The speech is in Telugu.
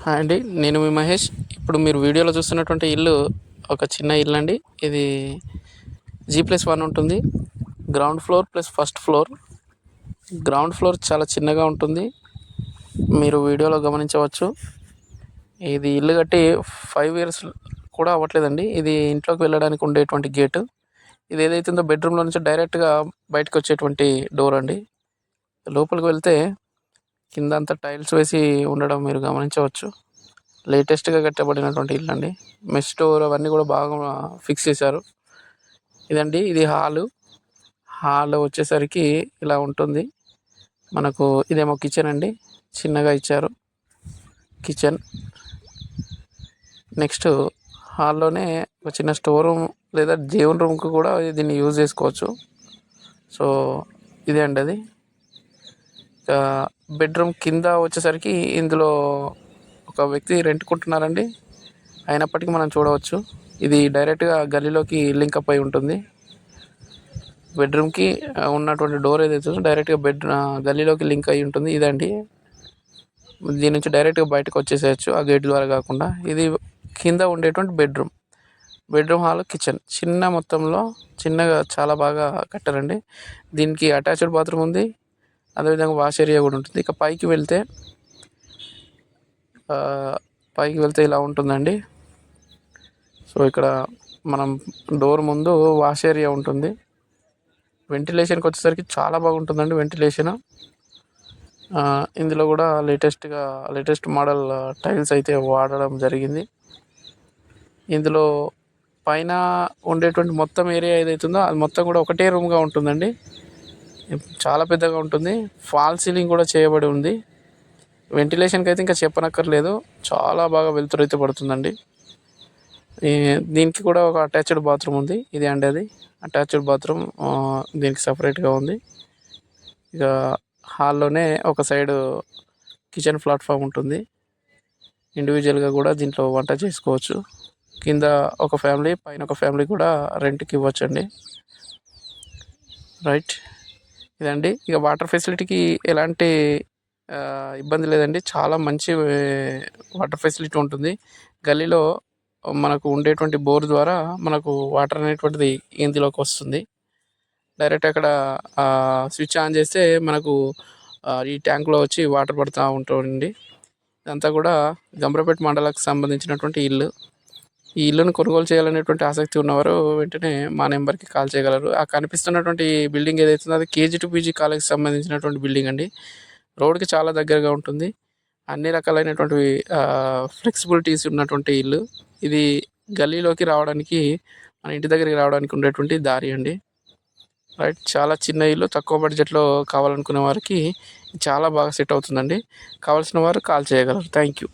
హాయ్ అండి, నేను మీ మహేష్. ఇప్పుడు మీరు వీడియోలో చూస్తున్నటువంటి ఇల్లు ఒక చిన్న ఇల్లు అండి. ఇది G+1 ఉంటుంది. Ground floor plus first floor. Ground floor చాలా చిన్నగా ఉంటుంది, మీరు వీడియోలో గమనించవచ్చు. ఇది ఇల్లు కట్టి 5 ఇయర్స్ కూడా అవ్వట్లేదండి. ఇది ఇంట్లోకి వెళ్ళడానికి ఉండేటువంటి గేటు. ఇది ఏదైతుందో బెడ్రూమ్లో నుంచి డైరెక్ట్గా బయటకు వచ్చేటువంటి డోర్ అండి. లోపలికి వెళ్తే కింద అంతా టైల్స్ వేసి ఉండడం మీరు గమనించవచ్చు. లేటెస్ట్గా కట్టబడినటువంటి ఇల్లు అండి. మెష్ డోర్ అవన్నీ కూడా బాగా ఫిక్స్ చేశారు. ఇది హాల్ వచ్చేసరికి ఇలా ఉంటుంది. మనకు ఇదేమో కిచెన్ అండి, చిన్నగా ఇచ్చారు కిచెన్. నెక్స్ట్ హాల్లోనే ఒక చిన్న స్టోర్ రూమ్ లేదా దేవుని రూమ్కి కూడా దీన్ని యూజ్ చేసుకోవచ్చు. సో ఇదే అండి అది. బెడ్రూమ్ కింద వచ్చేసరికి ఇందులో ఒక వ్యక్తి రెంట్ కొంటున్నారండి. అయినప్పటికీ మనం చూడవచ్చు, ఇది డైరెక్ట్గా గల్లీలోకి లింకప్ అయి ఉంటుంది. బెడ్రూమ్కి ఉన్నటువంటి డోర్ ఏదైతే డైరెక్ట్గా గల్లీలోకి లింక్ అయి ఉంటుంది. ఇదండి, దీని నుంచి డైరెక్ట్గా బయటకు వచ్చేసేయచ్చు ఆ గేట్ ద్వారా కాకుండా. ఇది కింద ఉండేటువంటి బెడ్రూమ్ హాల్ కిచెన్ చిన్న మొత్తంలో చిన్నగా చాలా బాగా కట్టారండి. దీనికి అటాచ్డ్ బాత్రూమ్ ఉంది, అదేవిధంగా వాష్ ఏరియా కూడా ఉంటుంది. ఇక పైకి వెళ్తే ఇలా ఉంటుందండి. సో ఇక్కడ మనం డోర్ ముందు వాష్ ఏరియా ఉంటుంది. వెంటిలేషన్కి వచ్చేసరికి చాలా బాగుంటుందండి వెంటిలేషన్. ఇందులో కూడా లేటెస్ట్ మోడల్ టైల్స్ అయితే వాడడం జరిగింది. ఇందులో పైన ఉండేటువంటి మొత్తం ఏరియా ఏదైతుందో అది మొత్తం కూడా ఒకటే రూమ్గా ఉంటుందండి. చాలా పెద్దగా ఉంటుంది. ఫాల్ సీలింగ్ కూడా చేయబడి ఉంది. వెంటిలేషన్కి అయితే ఇంకా చెప్పనక్కర్లేదు, చాలా బాగా వెలుతురైతే పడుతుందండి. దీనికి కూడా ఒక అటాచ్డ్ బాత్రూమ్ ఉంది. ఇది అండి అది అటాచ్డ్ బాత్రూమ్, దీనికి సపరేట్గా ఉంది. ఇక హాల్లోనే ఒక సైడ్ కిచెన్ ప్లాట్ఫామ్ ఉంటుంది. ఇండివిజువల్గా కూడా దీంట్లో వంట చేసుకోవచ్చు. కింద ఒక ఫ్యామిలీ, పైన ఒక ఫ్యామిలీ కూడా రెంట్కి ఇవ్వచ్చండి. రైట్, ఇదండి. ఇక వాటర్ ఫెసిలిటీకి ఎలాంటి ఇబ్బంది లేదండి. చాలా మంచి వాటర్ ఫెసిలిటీ ఉంటుంది. గల్లీలో మనకు ఉండేటువంటి బోర్ ద్వారా మనకు వాటర్ అనేటువంటిది ఇందులోకి వస్తుంది. డైరెక్ట్ అక్కడ స్విచ్ ఆన్ చేస్తే మనకు ఈ ట్యాంక్లో వచ్చి వాటర్ పడుతూ ఉంటుంది. ఇదంతా కూడా గంభీరపేట మండలానికి సంబంధించినటువంటి ఇల్లు. ఈ ఇల్లును కొనుగోలు చేయాలనేటువంటి ఆసక్తి ఉన్నవారు వెంటనే మా నెంబర్కి కాల్ చేయగలరు. ఆ కనిపిస్తున్నటువంటి బిల్డింగ్ ఏదైతుందో అది KG2PG కాలేజ్కి సంబంధించినటువంటి బిల్డింగ్ అండి. రోడ్కి చాలా దగ్గరగా ఉంటుంది. అన్ని రకాలైనటువంటి ఫ్లెక్సిబిలిటీస్ ఉన్నటువంటి ఇల్లు. ఇది గల్లీలోకి రావడానికి, మన ఇంటి దగ్గరికి రావడానికి ఉండేటువంటి దారి అండి. రైట్, చాలా చిన్న ఇల్లు, తక్కువ బడ్జెట్లో కావాలనుకునే వారికి చాలా బాగా సెట్ అవుతుందండి. కావాల్సిన వారు కాల్ చేయగలరు. Thank you.